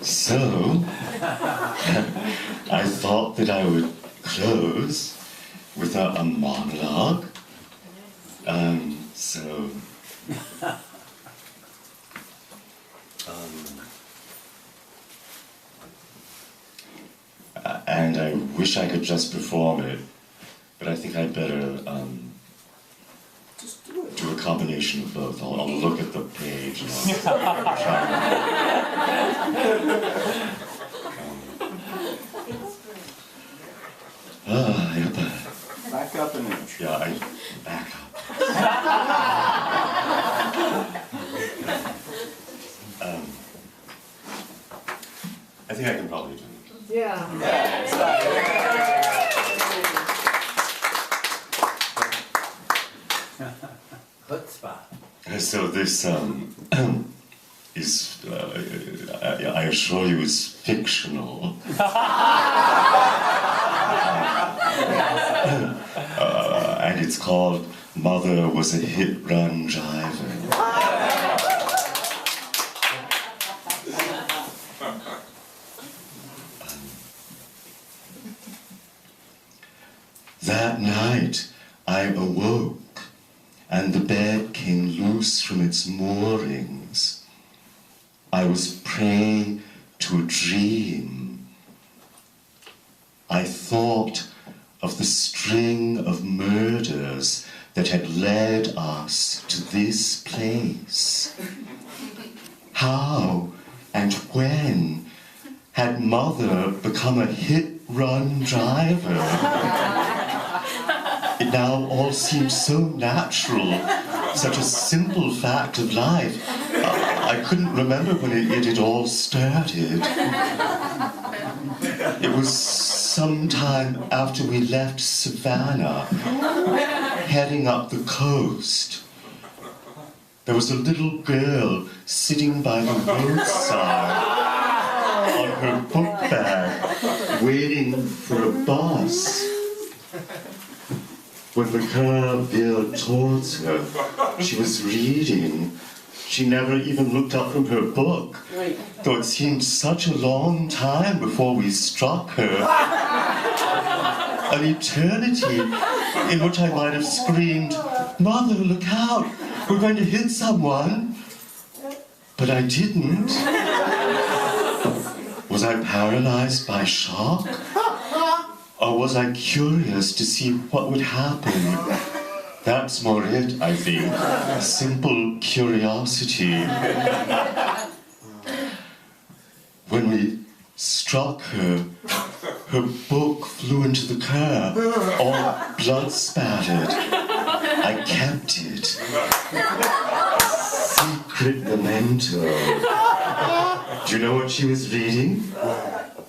So, I thought that I would close with a monologue. And I wish I could just perform it, but I think I'd better do a combination of both. I'll look at the page and I'll try. Back up an inch. Yeah, I back up. I think I can probably do it. Yeah. Chutzpah. So this is, I assure you, is fictional. And it's called Mother Was a Hit-Run Driver. That night, I awoke, and the bed came loose from its moorings. I was prey to a dream. I thought of the string of murders that had led us to this place. How and when had Mother become a hit-run driver? It now all seemed so natural, such a simple fact of life. I couldn't remember when it had all started. It was sometime after we left Savannah, heading up the coast. There was a little girl sitting by the roadside on her book bag, waiting for a bus. When the car veered towards her, she was reading. She never even looked up from her book, though it seemed such a long time before we struck her. An eternity in which I might have screamed, "Mother, look out, we're going to hit someone." But I didn't. Was I paralyzed by shock? Or was I curious to see what would happen? That's more it, I think. Simple curiosity. When we struck her, her book flew into the car, all blood spattered. I kept it. Secret memento. Do you know what she was reading?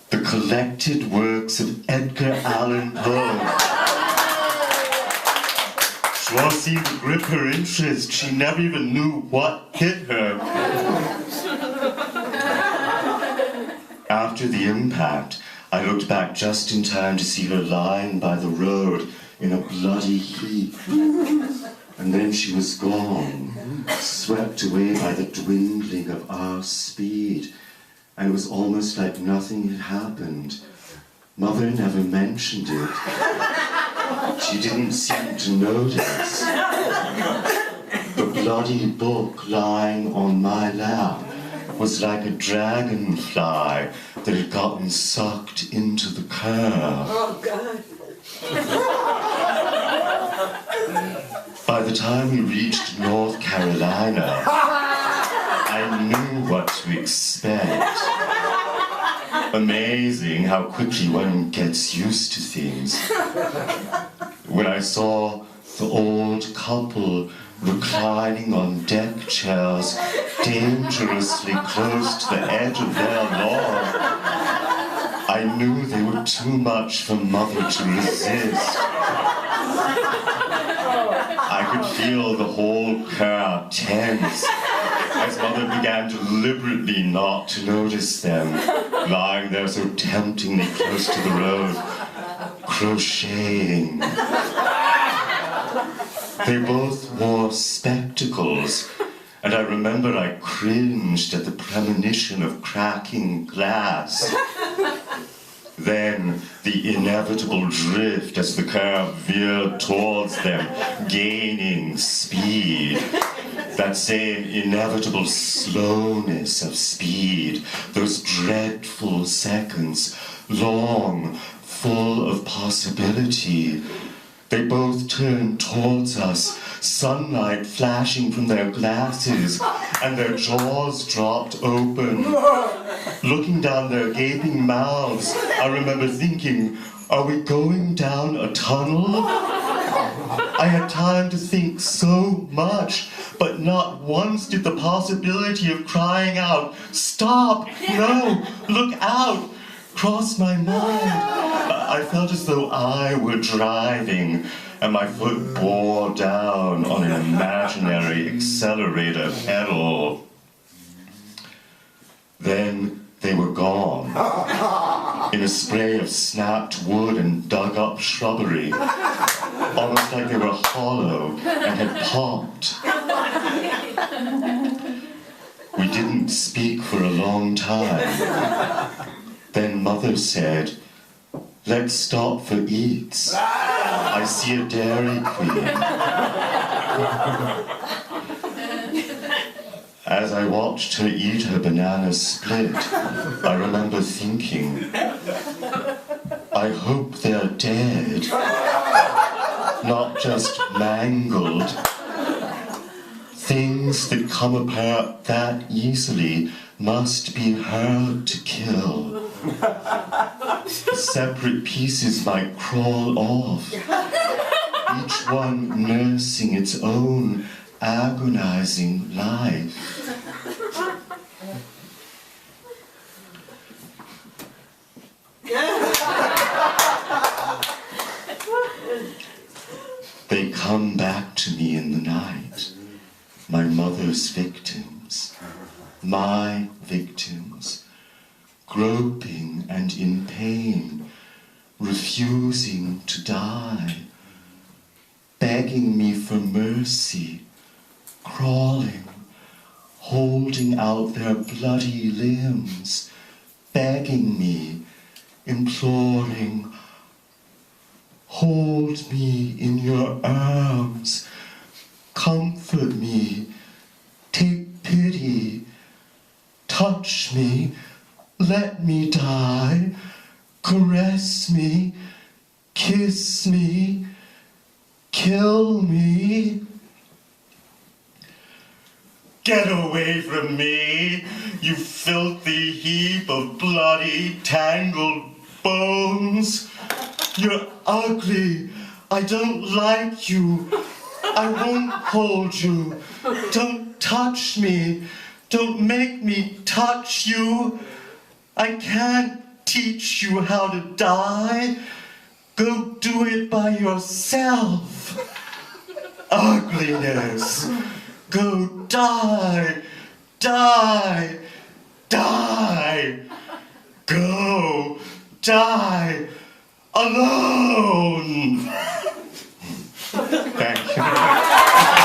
The collected works of Edgar Allan Poe. Sure seemed to grip her interest. She never even knew what hit her. After the impact, I looked back just in time to see her lying by the road in a bloody heap. And then she was gone, swept away by the dwindling of our speed. And it was almost like nothing had happened. Mother never mentioned it. She didn't seem to notice. The bloody book lying on my lap was like a dragonfly that had gotten sucked into the car. Oh, God. By the time we reached North Carolina, I knew what to expect. Amazing how quickly one gets used to things. When I saw the old couple reclining on deck chairs, dangerously close to the edge of their lawn, I knew they were too much for Mother to resist. I could feel the whole car tense as Mother began deliberately not to notice them, lying there so temptingly close to the road, crocheting. They both wore spectacles, and I remember I cringed at the premonition of cracking glass. Then the inevitable drift as the car veered towards them, gaining speed. That same inevitable slowness of speed, those dreadful seconds, long, full of possibility. They both turned towards us, sunlight flashing from their glasses, and their jaws dropped open. Looking down their gaping mouths, I remember thinking, are we going down a tunnel? I had time to think so much, but not once did the possibility of crying out, "Stop! No! Look out!" cross my mind. I felt as though I were driving, and my foot bore down on an imaginary accelerator pedal. Then they were gone, in a spray of snapped wood and dug-up shrubbery, almost like they were hollow and had popped. We didn't speak for a long time. Then Mother said, "Let's stop for eats. I see a Dairy Queen." As I watched her eat her banana split, I remember thinking, I hope they're dead, not just mangled. Things that come apart that easily must be hard to kill. Separate pieces might crawl off, each one nursing its own agonizing life. They come back to me in the night, my mother's victims, my victims, groping and in pain, refusing to die, begging me for mercy, crawling, holding out their bloody limbs, begging me, imploring, hold me in your arms, comfort me, take pity, touch me, let me die, caress me, kiss me, kill me. Get away from me, you filthy heap of bloody, tangled bones. You're ugly. I don't like you. I won't hold you. Don't touch me. Don't make me touch you. I can't teach you how to die. Go do it by yourself. Ugliness. Go die. Die. Die. Go die alone. Thank you.